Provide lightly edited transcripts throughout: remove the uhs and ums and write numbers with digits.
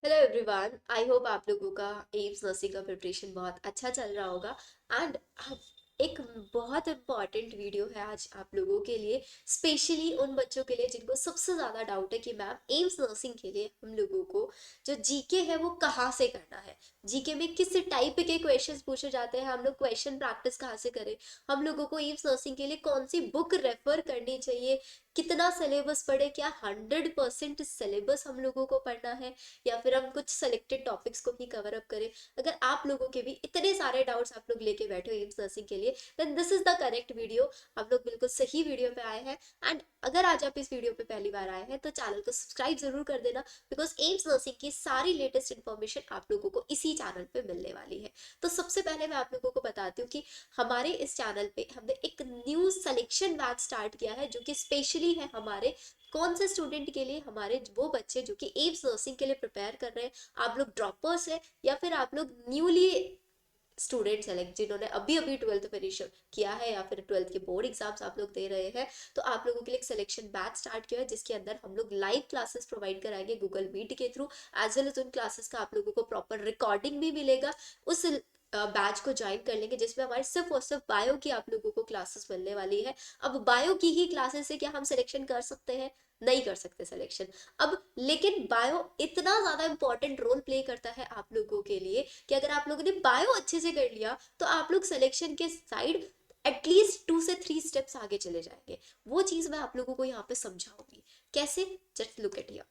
Hello everyone, I hope आप लोगों का एम्स नर्सिंग का प्रिपरेशन बहुत अच्छा चल रहा होगा। एंड एक बहुत इम्पॉर्टेंट वीडियो है आज आप लोगों के लिए, स्पेशली उन बच्चों के लिए जिनको सबसे ज़्यादा डाउट है कि मैम एम्स नर्सिंग के लिए हम लोगों को जो जीके है वो कहाँ से करना है, जीके में किस टाइप के क्वेश्चंस पूछे जाते हैं, हम लोग क्वेश्चन प्रैक्टिस कहाँ से करें, हम लोगों को एम्स नर्सिंग के लिए कौन सी बुक रेफर करनी चाहिए, कितना सिलेबस पढ़े, क्या 100% सिलेबस हम लोगों को पढ़ना है या फिर हम कुछ सेलेक्टेड टॉपिक्स को ही कवर अप करें। अगर आप लोगों के भी इतने सारे डाउट्स आप लोग लेके बैठे हो एम्स नर्सिंग के लिए, then this is the correct video. आप लोग बिल्कुल सही वीडियो पे आए हैं। एंड अगर आज आप इस वीडियो पे पहली बार आए हैं तो चैनल को सब्सक्राइब जरूर कर देना, बिकॉज एम्स नर्सिंग की सारी लेटेस्ट इन्फॉर्मेशन आप लोगों को इसी चैनल पे मिलने वाली है। तो सबसे पहले मैं आप लोगों को बताती हूँ कि हमारे इस चैनल पे हमने एक न्यू सिलेक्शन बैच स्टार्ट किया है, जो कि स्पेशली है हमारे कौन से स्टूडेंट के लिए, हमारे वो बच्चे जो कि एम्स नर्सिंग के लिए प्रिपेयर कर रहे हैं। आप लोग ड्रॉपर्स हैं या फिर आप लोग न्यूली स्टूडेंट्स हैं, लाइक जिन्होंने अभी अभी ट्वेल्थ फिनिश किया है या फिर ट्वेल्थ के बोर्ड एग्जाम्स आप लोग दे रहे हैं, तो आप लोगों के लिए एक सिलेक्शन बैच स्टार्ट किया है जिसके अंदर हम लोग लाइव क्लासेस प्रोवाइड कराएंगे गूगल मीट के थ्रू। एज वेल एज उन क्लासेस का आप लोगों को प्रॉपर रिकॉर्डिंग भी मिलेगा। उस बैच को ज्वाइन कर लेंगे जिसमें हमारे सिर्फ और सिर्फ बायो की आप लोगों को क्लासेस मिलने वाली है। अब बायो की ही क्लासेस से क्या हम सिलेक्शन कर सकते हैं? नहीं कर सकते सिलेक्शन। अब लेकिन बायो इतना ज्यादा इंपॉर्टेंट रोल प्ले करता है आप लोगों के लिए कि अगर आप लोगों ने बायो अच्छे से कर लिया तो आप लोग सिलेक्शन के साइड एटलीस्ट 2 से 3 स्टेप्स आगे चले जाएंगे। वो चीज मैं आप लोगों को यहाँ पे समझाऊंगी कैसे। Just look at here.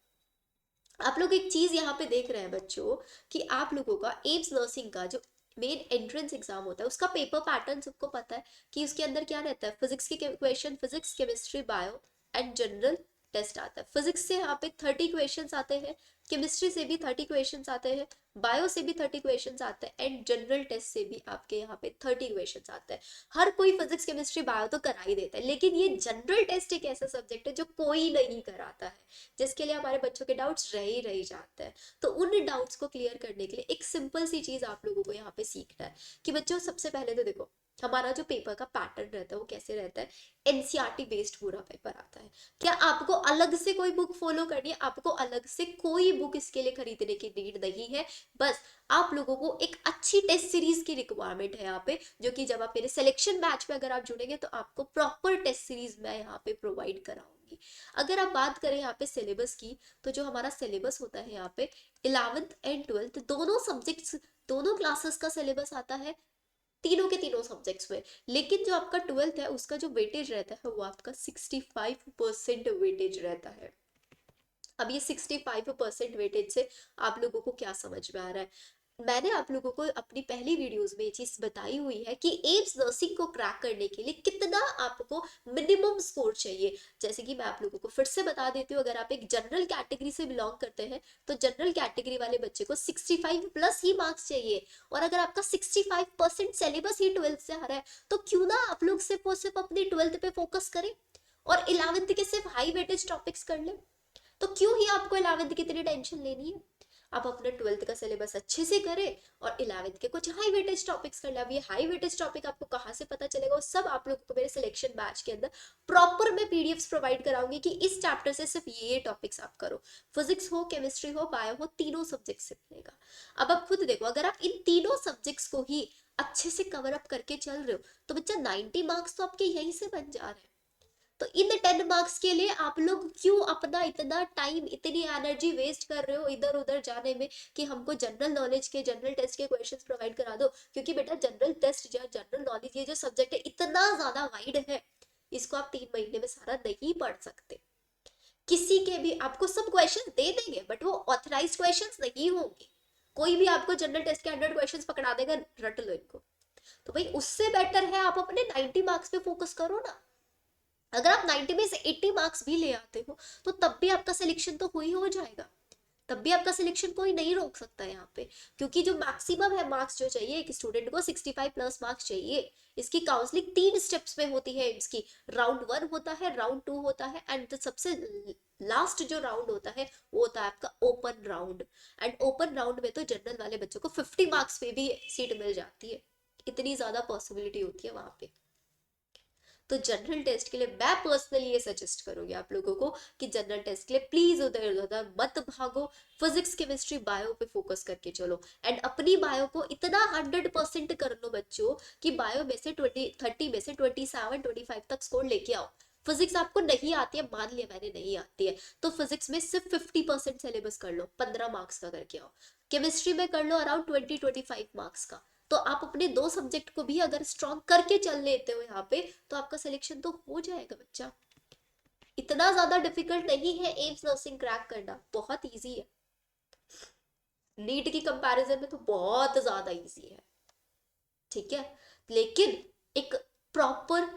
आप लोग एक चीज यहाँ पे देख रहे हैं बच्चों कि आप लोगों का एम्स नर्सिंग का जो मेन एंट्रेंस एग्जाम होता है उसका पेपर पैटर्न सबको पता है कि उसके अंदर क्या रहता है। फिजिक्स के question, physics, chemistry, bio and general test आता है। फिजिक्स से यहाँ पे 30 क्वेश्चन आते हैं, केमिस्ट्री से भी 30 क्वेश्चन आते हैं, बायो से भी 30 क्वेश्चन आते हैं एंड जनरल टेस्ट से भी आपके यहाँ पे 30 क्वेश्चन आते हैं। हर कोई फिजिक्स, केमिस्ट्री, बायो तो करा ही देता है, लेकिन ये जनरल टेस्ट एक ऐसा सब्जेक्ट है जो कोई नहीं कराता है, जिसके लिए हमारे बच्चों के डाउट्स रह ही जाते हैं। तो उन डाउट्स को क्लियर करने के लिए एक सिंपल सी चीज आप लोगों को यहाँ पे सीखना है कि बच्चों सबसे पहले तो देखो हमारा जो पेपर का पैटर्न रहता है वो कैसे रहता है। एनसीईआरटी बेस्ड पूरा पेपर आता है। क्या आपको अलग से कोई बुक फॉलो करनी है? आपको अलग से कोई बुक इसके लिए खरीदने की नीड नहीं है। बस आप लोगों को एक अच्छी टेस्ट सीरीज की रिक्वायरमेंट है यहाँ पे, जो कि जब आप मेरे सिलेक्शन बैच में अगर आप जुड़ेंगे तो आपको प्रॉपर टेस्ट सीरीज मैं यहाँ पे प्रोवाइड कराऊंगी। अगर आप बात करें यहाँ पे सिलेबस की, तो जो हमारा सिलेबस होता है यहाँ पे 11th एंड 12th दोनों सब्जेक्ट्स, दोनों क्लासेस का सिलेबस आता है तीनों के तीनों सब्जेक्ट्स में। लेकिन जो आपका 12th है उसका जो वेटेज रहता है वो आपका 65% वेटेज रहता है। अब ये 65% वेटेज से आप लोगों को क्या समझ में आ रहा है? मैंने आप लोगों को अपनी पहली वीडियोस में ये चीज बताई हुई है कि एम्स नर्सिंग को क्रैक करने के लिए कितना आपको मिनिमम स्कोर चाहिए। जैसे कि मैं आप लोगों को फिर से बता देती हूँ, अगर आप एक जनरल कैटेगरी से बिलोंग करते हैं तो जनरल कैटेगरी वाले बच्चे को 65 प्लस ही मार्क्स चाहिए। और अगर आपका 65% सिलेबस ही 12th से आ रहा है तो क्यों ना आप लोग सिर्फ और सिर्फ अपनी 12th पे फोकस करें और 11th के सिर्फ हाई वेटेज टॉपिक्स कर लें। तो क्यों ही आपको 11th की इतनी टेंशन लेनी है? आप अपना 12th का सिलेबस अच्छे से करें और 11th के कुछ हाई वेटेज टॉपिक्स कर ले। अब ये हाई वेटेज टॉपिक आपको कहाँ से पता चलेगा? वो सब आप लोगों को मेरे सिलेक्शन बैच के अंदर प्रॉपर मैं पीडीएफ्स प्रोवाइड कराऊंगी कि इस चैप्टर से सिर्फ ये टॉपिक्स आप करो। फिजिक्स हो, केमिस्ट्री हो, बायो हो, तीनों सब्जेक्ट से मिलेगा। अब आप खुद देखो, अगर आप इन तीनों सब्जेक्ट्स को ही अच्छे से कवर अप करके चल रहे हो तो बच्चा 90 मार्क्स तो आपके यहीं से बन जा रहे हैं। तो इन 10 मार्क्स के लिए आप लोग क्यों अपना इतना टाइम, इतनी एनर्जी वेस्ट कर रहे हो इधर उधर जाने में कि हमको जनरल नॉलेज के, जनरल टेस्ट के क्वेश्चंस प्रोवाइड करा दो? क्योंकि बेटा जनरल टेस्ट या जनरल नॉलेज ये जो सब्जेक्ट है इतना ज्यादा वाइड है, इसको आप 3 महीने में सारा नहीं पढ़ सकते। किसी के भी आपको सब क्वेश्चन दे देंगे बट वो ऑथराइज क्वेश्चंस नहीं होंगे। कोई भी आपको जनरल टेस्ट के 100 क्वेश्चंस पकड़ा देगा, रट लो इनको। तो भाई उससे बेटर है आप अपने 90 मार्क्स पे फोकस करो ना। अगर आप 90 में से 80 मार्क्स भी ले आते हो तो तब भी आपका सिलेक्शन तो ही हो जाएगा। तब भी आपका सिलेक्शन कोई नहीं रोक सकता है यहाँ पे, क्योंकि जो मैक्सिमम है मार्क्स जो चाहिए एक स्टूडेंट को 65 प्लस मार्क्स चाहिए। इसकी काउंसलिंग 3 स्टेप्स में होती है। इसकी राउंड 1 होता है, राउंड 2 होता है एंड सबसे लास्ट जो राउंड होता है वो होता है आपका open round. And open round में तो जनरल वाले बच्चों को 50 मार्क्स पे भी सीट मिल जाती है। इतनी ज्यादा पॉसिबिलिटी होती है वहां पे। तो जनरल टेस्ट के लिए मैं पर्सनली ये सजेस्ट करूंगी आप लोगों को कि जनरल टेस्ट के लिए प्लीज उधर उधर मत भागो, फिजिक्स केमिस्ट्री बायो पे फोकस करके चलो, एंड अपनी बायो को इतना 100% कर लो बच्चों कि बायो में से 30 में से 27-25 तक स्कोर लेके आओ। फिजिक्स आपको नहीं आती है, मान लिया मैंने नहीं आती है, तो फिजिक्स में सिर्फ 50% सिलेबस कर लो, 15 मार्क्स का करके आओ। केमिस्ट्री में कर लो अराउंड 20-25 मार्क्स का। तो आप अपने दो सब्जेक्ट को भी अगर स्ट्रॉन्ग करके चल लेते हो यहाँ पे, तो आपका सिलेक्शन तो हो जाएगा बच्चा। इतना ज्यादा डिफिकल्ट नहीं है एम्स नर्सिंग क्रैक करना, बहुत इजी है। नीट की कंपैरिजन में तो बहुत ज्यादा इजी है, ठीक है। लेकिन एक प्रॉपर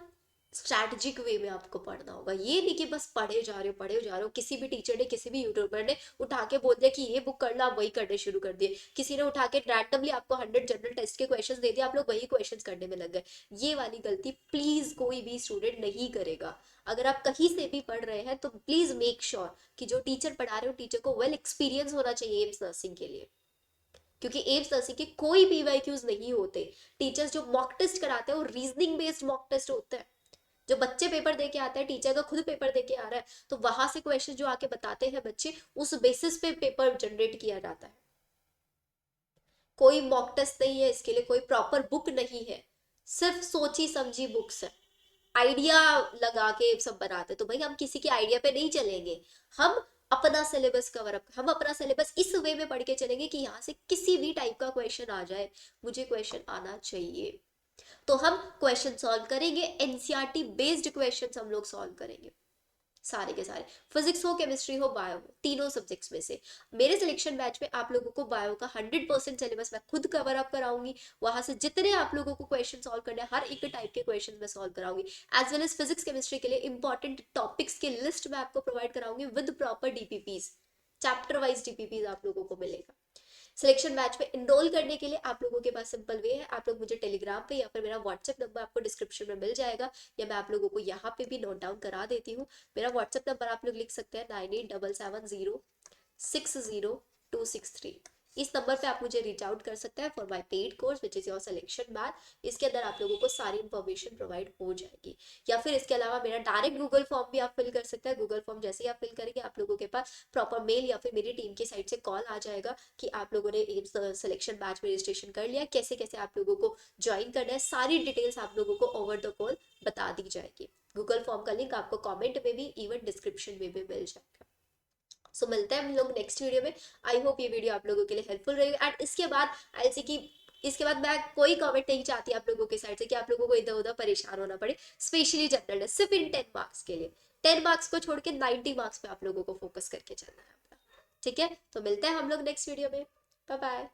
स्ट्रैटेजिक वे में आपको पढ़ना होगा, ये नहीं कि बस पढ़े जा रहे हो, किसी भी टीचर ने किसी भी यूट्यूबर ने उठा के बोल दिया कि ये बुक कर लो, आप वही करने शुरू कर दिए, किसी ने उठा के रैंडमली आपको 100 जनरल टेस्ट के क्वेश्चंस दे दिए, आप लोग वही क्वेश्चंस करने में लग गए। ये वाली गलती प्लीज कोई भी स्टूडेंट नहीं करेगा। अगर आप कहीं से भी पढ़ रहे हैं तो प्लीज मेक श्योर कि जो टीचर पढ़ा रहे हो टीचर को वेल एक्सपीरियंस होना चाहिए एम्स नर्सिंग के लिए, क्योंकि एम्स नर्सिंग के कोई पीवाईक्यूज नहीं होते। टीचर्स जो मॉक टेस्ट कराते हैं वो रीजनिंग बेस्ड मॉक टेस्ट होते हैं। जो बच्चे पेपर दे के आते हैं, टीचर का खुद पेपर दे के आ रहा है, तो वहां से क्वेश्चन जो आके बताते हैं बच्चे, उस बेसिस पे पेपर जनरेट किया जाता है। कोई मॉक टेस्ट नहीं है इसके लिए, कोई प्रॉपर बुक नहीं है, सिर्फ सोची समझी बुक्स है, आइडिया लगा के सब बनाते। तो भाई हम किसी के आइडिया पे नहीं चलेंगे, हम अपना सिलेबस कवर अप, हम अपना सिलेबस इस वे में पढ़ के चलेंगे कि यहाँ से किसी भी टाइप का क्वेश्चन आ जाए, मुझे क्वेश्चन आना चाहिए। तो हम क्वेश्चन सॉल्व करेंगे, एनसीईआरटी बेस्ड क्वेश्चन हम लोग सॉल्व करेंगे, सारे के सारे, फिजिक्स हो केमिस्ट्री हो बायो हो, तीनों सब्जेक्ट्स में से। मेरे सिलेक्शन बैच में आप लोगों को बायो का 100% सिलेबस मैं खुद कवर अप कराऊंगी, वहां से जितने आप लोगों को क्वेश्चन सॉल्व करने हैं, हर एक टाइप के क्वेश्चन मैं सॉल्व कराऊंगी, as well as physics chemistry के लिए इंपॉर्टेंट टॉपिक्स की लिस्ट मैं आपको प्रोवाइड कराऊंगी with proper DPPs, chapter wise DPPs आप लोगों को मिलेगा। सिलेक्शन बैच में इनरोल करने के लिए आप लोगों के पास सिंपल वे है, आप लोग मुझे टेलीग्राम पे या फिर मेरा व्हाट्सएप नंबर आपको डिस्क्रिप्शन में मिल जाएगा, या मैं आप लोगों को यहाँ पे भी नोट डाउन करा देती हूँ। मेरा व्हाट्सएप नंबर आप लोग लिख सकते हैं 9877060263। इस नंबर पे आप मुझे रीच आउट कर सकते हैं for my paid course which is your selection batch. इसके अंदर आप लोगों को सारी इन्फॉर्मेशन प्रोवाइड हो जाएगी, या फिर इसके अलावा मेरा डायरेक्ट गूगल फॉर्म भी आप फिल कर सकते हैं। गूगल फॉर्म जैसे ही आप फिल करेंगे आप लोगों के पास प्रॉपर मेल या फिर मेरी टीम की साइड से कॉल आ जाएगा कि आप लोगों ने एम्स सिलेक्शन बैच में रजिस्ट्रेशन कर लिया, कैसे कैसे आप लोगों को ज्वाइन करना है, सारी डिटेल्स आप लोगों को ओवर द कॉल बता दी जाएगी। गूगल फॉर्म का लिंक आपको कमेंट में भी, इवन डिस्क्रिप्शन में भी मिल जाएगा। सो मिलते हैं हम लोग नेक्स्ट वीडियो में। आई होप ये वीडियो आप लोगों के लिए हेल्पफुल रहेगा। एंड इसके बाद आई सी की इसके बाद मैं कोई कमेंट नहीं चाहती आप लोगों के साइड से कि आप लोगों को इधर उधर परेशान होना पड़े, स्पेशली जनरल है सिर्फ इन 10 मार्क्स के लिए। 10 मार्क्स को छोड़ के 90 मार्क्स पे आप लोगों को फोकस करके चलना है अपना, ठीक है। तो मिलते हैं हम लोग नेक्स्ट वीडियो में, बाय बाय।